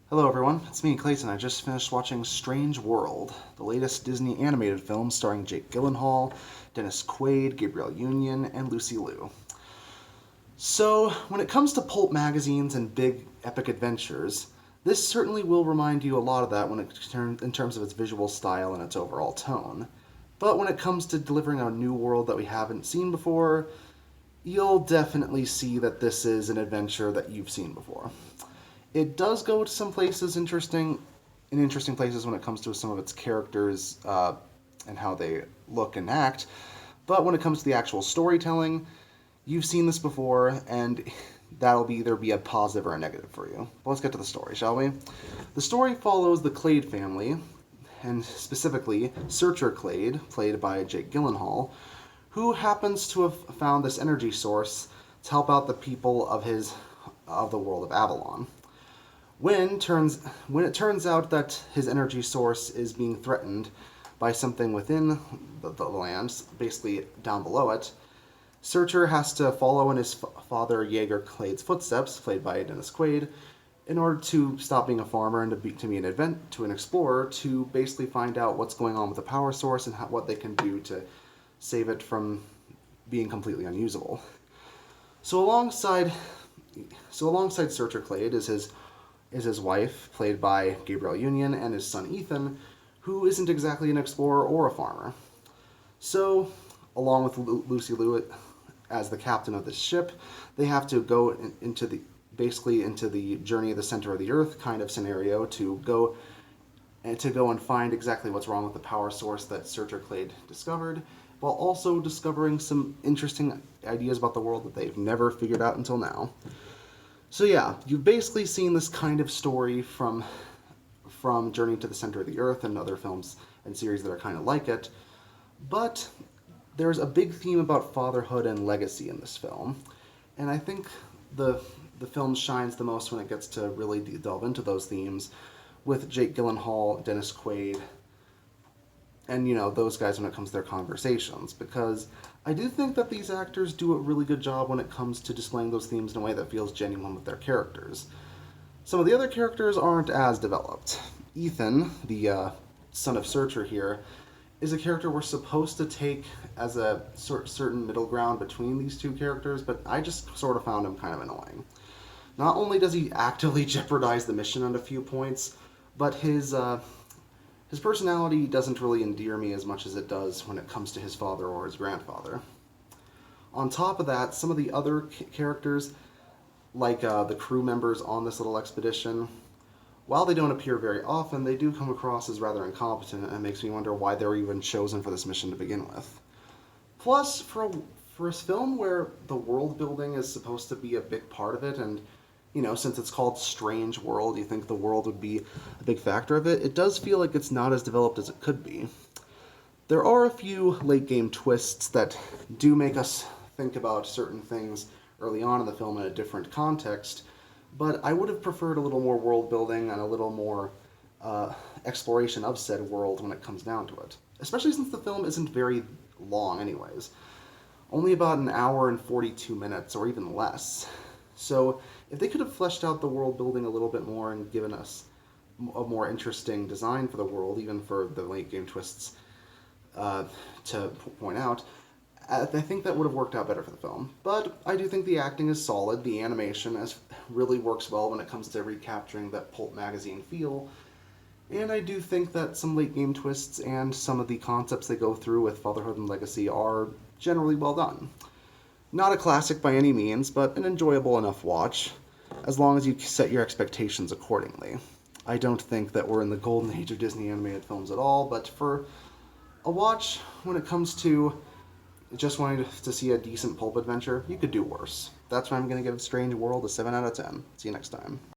Hello everyone, it's me, Clayton. I just finished watching Strange World, the latest Disney animated film starring Jake Gyllenhaal, Dennis Quaid, Gabrielle Union, and Lucy Liu. So, when it comes to pulp magazines and big epic adventures, this certainly will remind you a lot of that in terms of its visual style and its overall tone. But when it comes to delivering a new world that we haven't seen before, you'll definitely see that this is an adventure that you've seen before. It does go to some places in interesting places when it comes to some of its characters and how they look and act. But when it comes to the actual storytelling, you've seen this before, and that'll either be a positive or a negative for you. But let's get to the story, shall we? The story follows the Clade family, and specifically Searcher Clade, played by Jake Gyllenhaal, who happens to have found this energy source to help out the people of the world of Avalon. When it turns out that his energy source is being threatened by something within the lands, basically down below it, Searcher has to follow in his father Jaeger Clade's footsteps, played by Dennis Quaid, in order to stop being a farmer and to an explorer, to basically find out what's going on with the power source and what they can do to save it from being completely unusable. So alongside Searcher Clade is his wife, played by Gabrielle Union, and his son Ethan, who isn't exactly an explorer or a farmer. So, along with Lucy Liu as the captain of this ship, they have to go into the journey of the center of the earth kind of scenario to go and find exactly what's wrong with the power source that Searcher Clade discovered, while also discovering some interesting ideas about the world that they've never figured out until now. So yeah, you've basically seen this kind of story from Journey to the Center of the Earth and other films and series that are kind of like it, but there's a big theme about fatherhood and legacy in this film, and I think the film shines the most when it gets to really delve into those themes with Jake Gyllenhaal, Dennis Quaid, and those guys when it comes to their conversations, because I do think that these actors do a really good job when it comes to displaying those themes in a way that feels genuine with their characters. Some of the other characters aren't as developed. Ethan, the son of Searcher here, is a character we're supposed to take as a certain middle ground between these two characters, but I just sort of found him kind of annoying. Not only does he actively jeopardize the mission on a few points, but his personality doesn't really endear me as much as it does when it comes to his father or his grandfather. On top of that, some of the other characters, like the crew members on this little expedition, while they don't appear very often, they do come across as rather incompetent, and it makes me wonder why they were even chosen for this mission to begin with. Plus, for a film where the world building is supposed to be a big part of it, and since it's called Strange World, you think the world would be a big factor of it. It does feel like it's not as developed as it could be. There are a few late game twists that do make us think about certain things early on in the film in a different context, but I would have preferred a little more world building and a little more exploration of said world when it comes down to it. Especially since the film isn't very long anyways. Only about an hour and 42 minutes, or even less. So, if they could have fleshed out the world building a little bit more and given us a more interesting design for the world, even for the late game twists to point out, I think that would have worked out better for the film. But I do think the acting is solid, the animation really works well when it comes to recapturing that pulp magazine feel, and I do think that some late game twists and some of the concepts they go through with fatherhood and legacy are generally well done. Not a classic by any means, but an enjoyable enough watch, as long as you set your expectations accordingly. I don't think that we're in the golden age of Disney animated films at all, but for a watch, when it comes to just wanting to see a decent pulp adventure, you could do worse. That's why I'm going to give Strange World a 7 out of 10. See you next time.